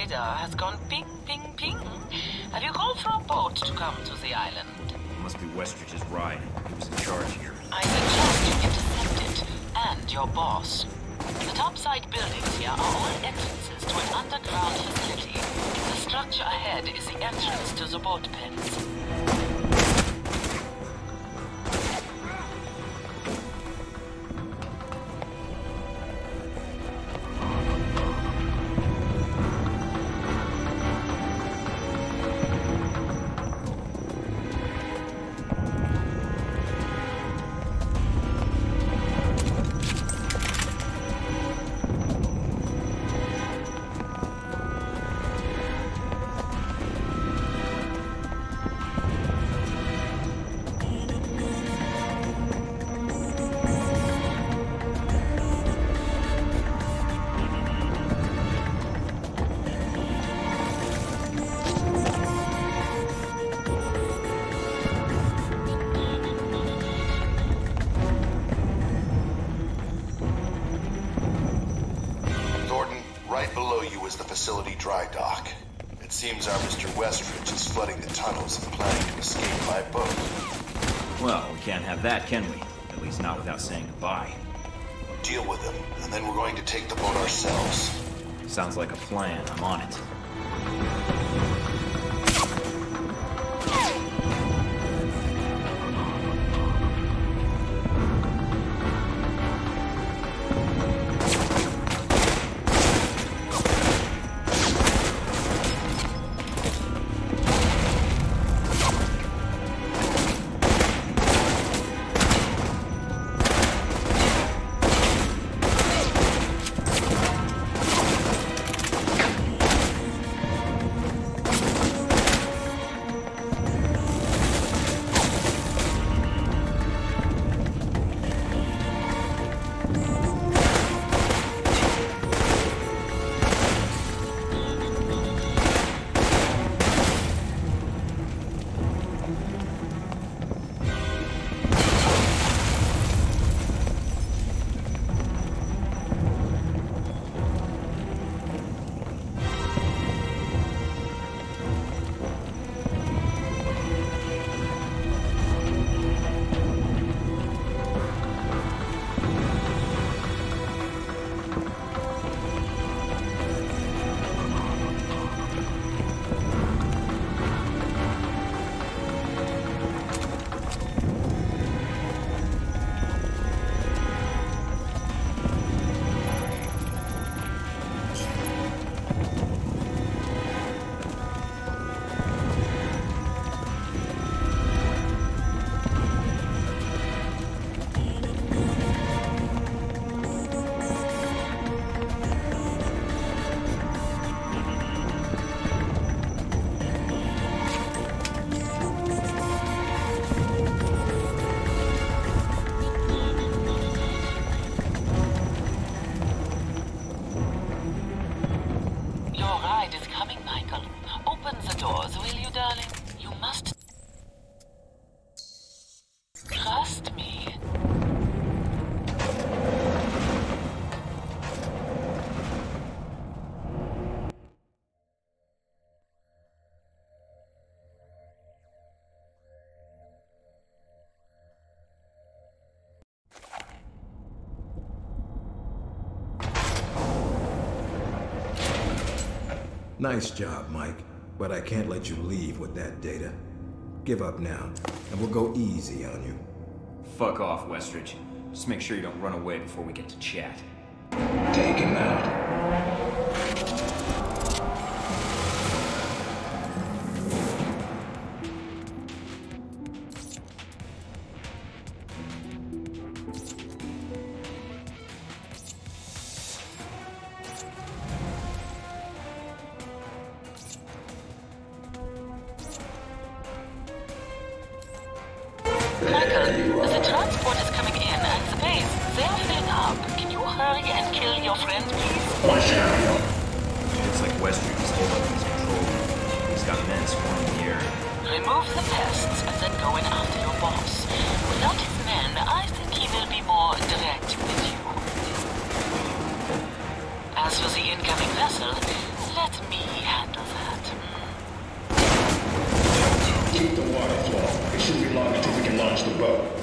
radar has gone ping, ping, ping. Have you called for a boat to come to the island? It must be Westridge's ride. He was in charge here. I suggest you intercept it, and your boss. The topside buildings here are all entrances to an underground facility. The structure ahead is the entrance to the boat pens. Facility dry dock. It seems our Mr. Westridge is flooding the tunnels and planning to escape by boat. Well, we can't have that, can we? At least not without saying goodbye. Deal with him, and then we're going to take the boat ourselves. Sounds like a plan. I'm on it. Nice job, Mike, but I can't let you leave with that data. Give up now, and we'll go easy on you. Fuck off, Westridge. Just make sure you don't run away before we get to chat. Take him out. The transport is coming in at the base. They're filling up. Can you hurry and kill your friend, please? Looks like Westridge is holding up his control room. He's got men swarming the area. Remove the pests and then go in after your boss. Without his men, I think he will be more direct with you. As for the incoming vessel, Let me handle that. Keep the water flow. It shouldn't be long until we can launch the boat.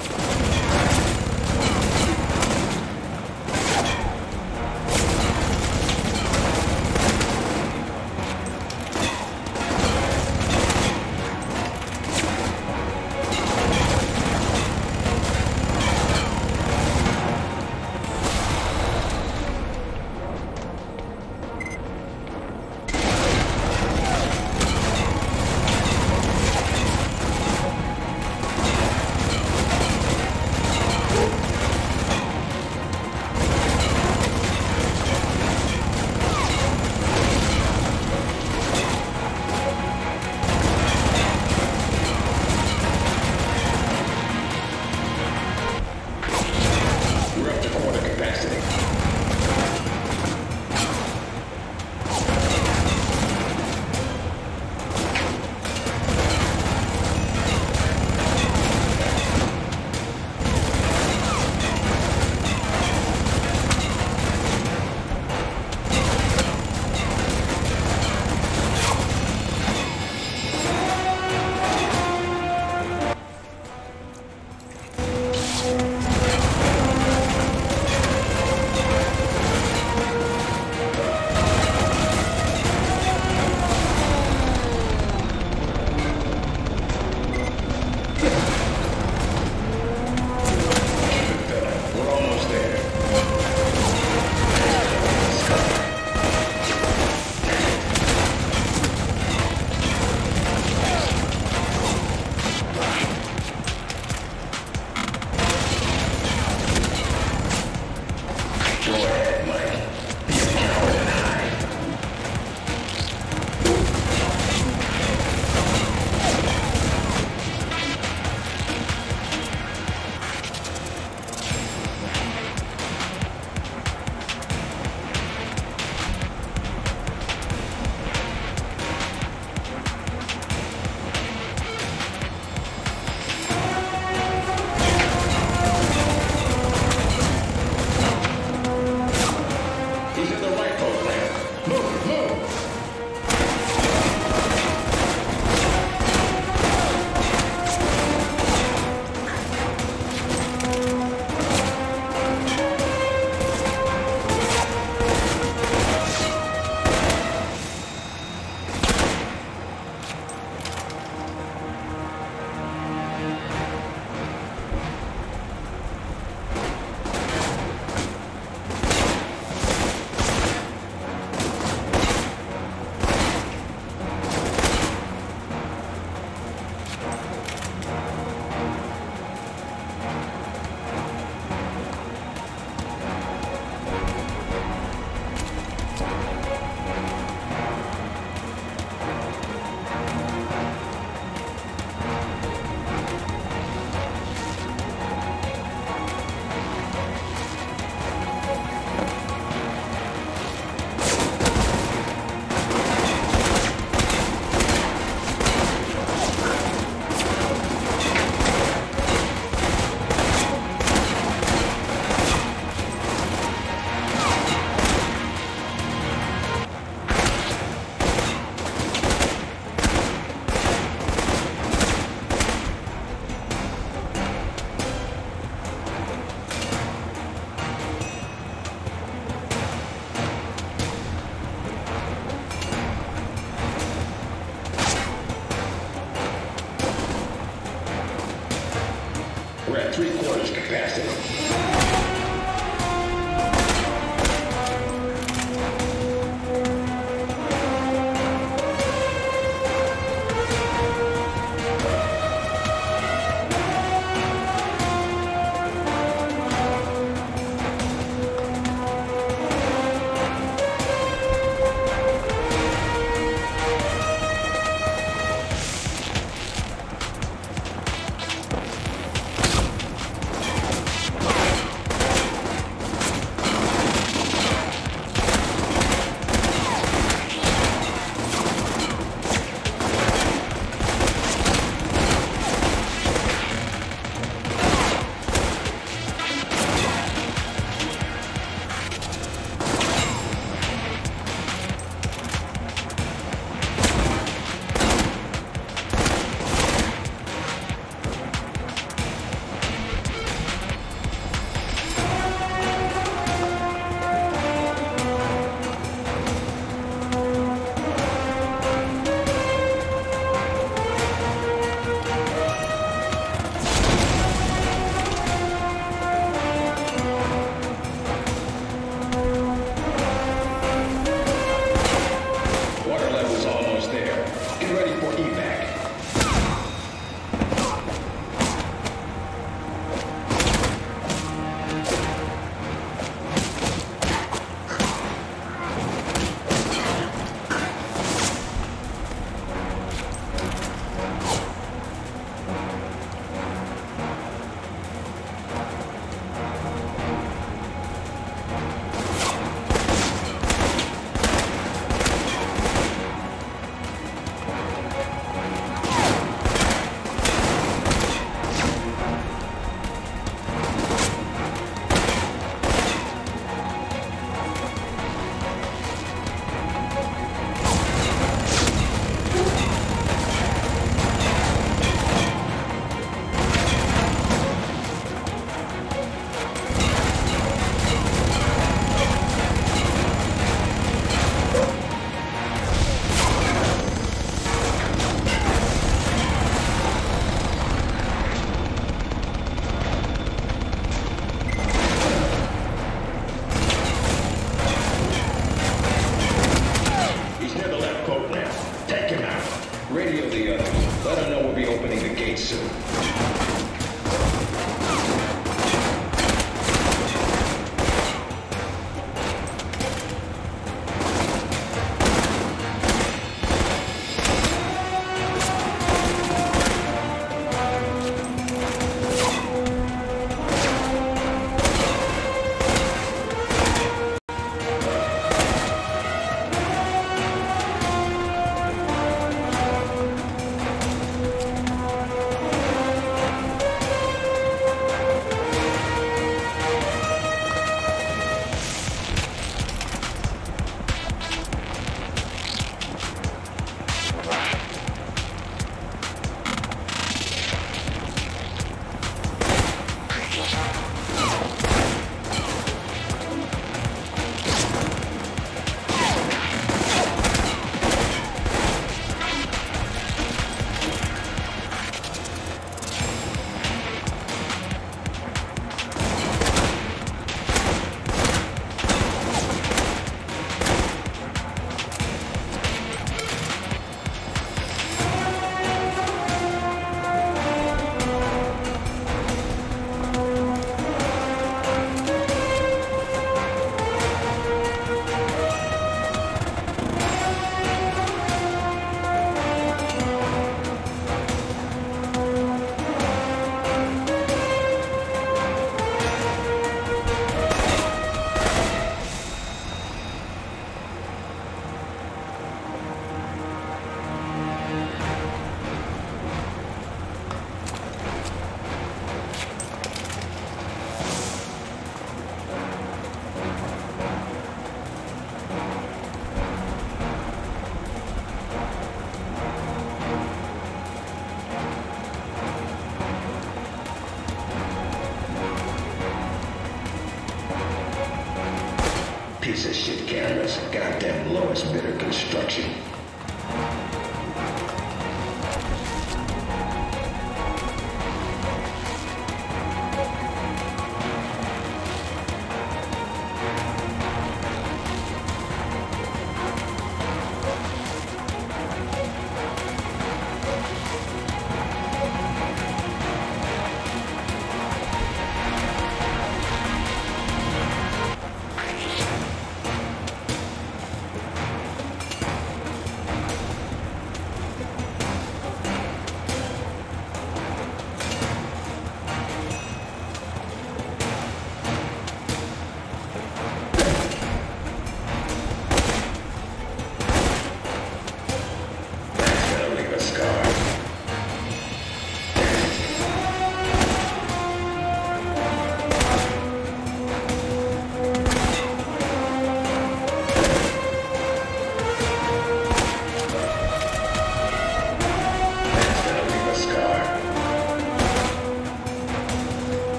Piece of shit careless. Goddamn lowest bidder construction.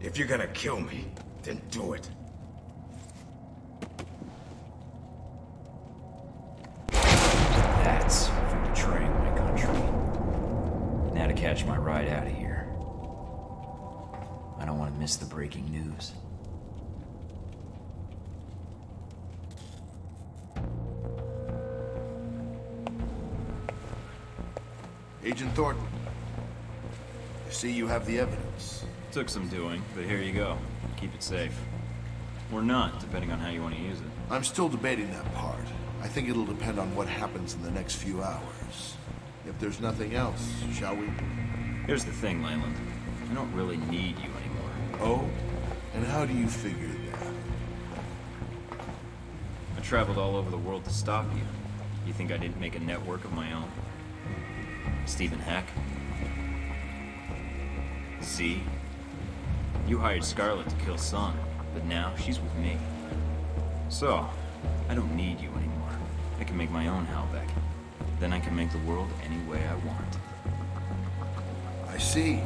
If you're gonna kill me, then do it. That's for betraying my country. Now to catch my ride out of here. I don't want to miss the breaking news. Agent Thornton, I see you have the evidence. Took some doing, but here you go. Keep it safe. Or not, depending on how you want to use it. I'm still debating that part. I think it'll depend on what happens in the next few hours. If there's nothing else, shall we? Here's the thing, Leyland. I don't really need you anymore. Oh? And how do you figure that? I traveled all over the world to stop you. You think I didn't make a network of my own? Stephen Heck? See? You hired Scarlet to kill Sun, but now she's with me. So, I don't need you anymore. I can make my own Halbeck. Then I can make the world any way I want. I see.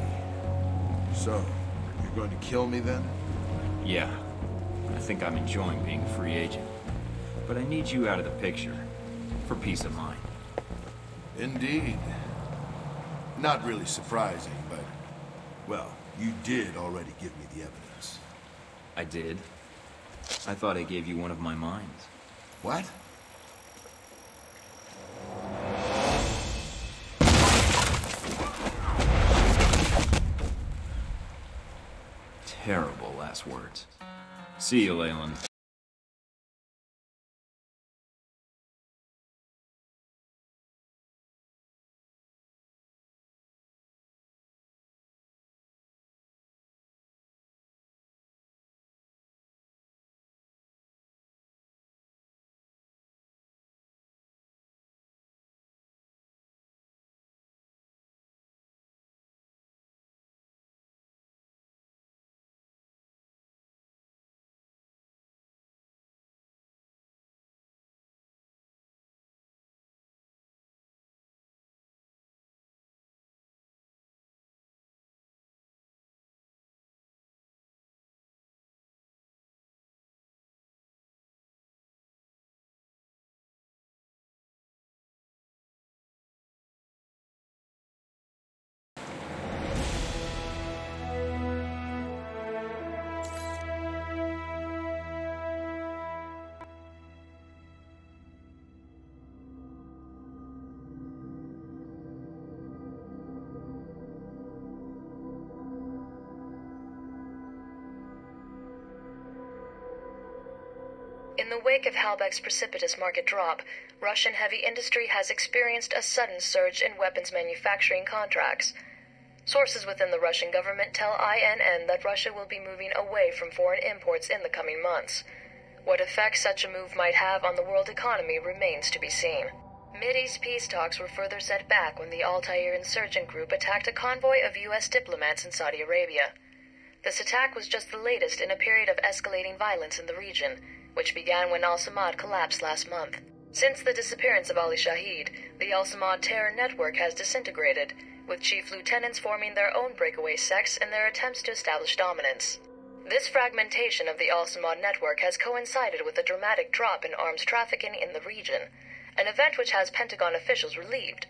So, you're going to kill me then? Yeah. I think I'm enjoying being a free agent. But I need you out of the picture. For peace of mind. Indeed. Not really surprising, but... well, you did already give me the evidence. I did? I thought I gave you one of my minds. What? Terrible last words. See you, Leyland. the wake of Halbech's precipitous market drop, Russian heavy industry has experienced a sudden surge in weapons manufacturing contracts. Sources within the Russian government tell INN that Russia will be moving away from foreign imports in the coming months. What effect such a move might have on the world economy remains to be seen. Mideast peace talks were further set back when the Altair insurgent group attacked a convoy of U.S. diplomats in Saudi Arabia. This attack was just the latest in a period of escalating violence in the region, which began when Al-Samad collapsed last month. Since the disappearance of Ali Shahid, the Al-Samad terror network has disintegrated, with chief lieutenants forming their own breakaway sects in their attempts to establish dominance. This fragmentation of the Al-Samad network has coincided with a dramatic drop in arms trafficking in the region, an event which has Pentagon officials relieved.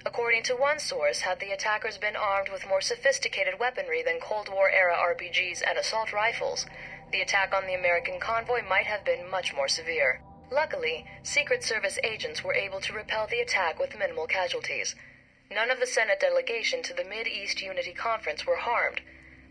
According to one source, had the attackers been armed with more sophisticated weaponry than Cold War-era RPGs and assault rifles, the attack on the American convoy might have been much more severe. Luckily, Secret Service agents were able to repel the attack with minimal casualties. None of the Senate delegation to the Mid-East Unity Conference were harmed,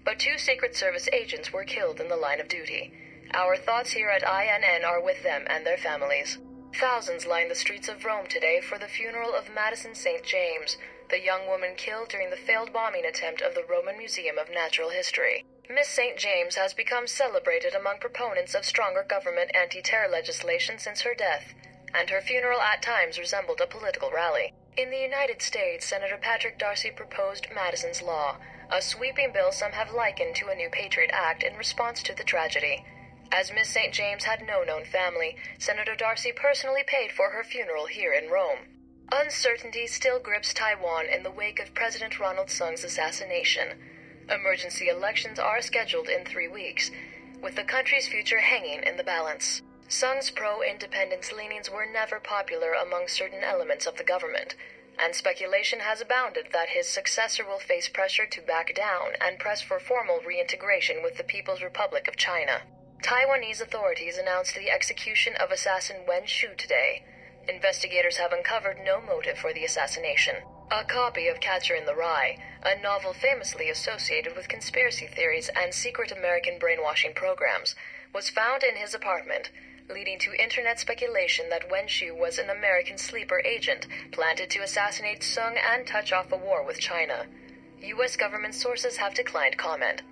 but 2 Secret Service agents were killed in the line of duty. Our thoughts here at INN are with them and their families. Thousands lined the streets of Rome today for the funeral of Madison St. James, the young woman killed during the failed bombing attempt of the Roman Museum of Natural History. Miss St. James has become celebrated among proponents of stronger government anti-terror legislation since her death, and her funeral at times resembled a political rally. In the United States, Senator Patrick Darcy proposed Madison's Law, a sweeping bill some have likened to a new Patriot Act in response to the tragedy. As Miss St. James had no known family, Senator Darcy personally paid for her funeral here in Rome. Uncertainty still grips Taiwan in the wake of President Ronald Sung's assassination. Emergency elections are scheduled in 3 weeks, with the country's future hanging in the balance. Sung's pro-independence leanings were never popular among certain elements of the government, and speculation has abounded that his successor will face pressure to back down and press for formal reintegration with the People's Republic of China. Taiwanese authorities announced the execution of assassin Wen Shu today. Investigators have uncovered no motive for the assassination. A copy of Catcher in the Rye, a novel famously associated with conspiracy theories and secret American brainwashing programs, was found in his apartment, leading to internet speculation that Wen Shu was an American sleeper agent planted to assassinate Sung and touch off a war with China. U.S. government sources have declined comment.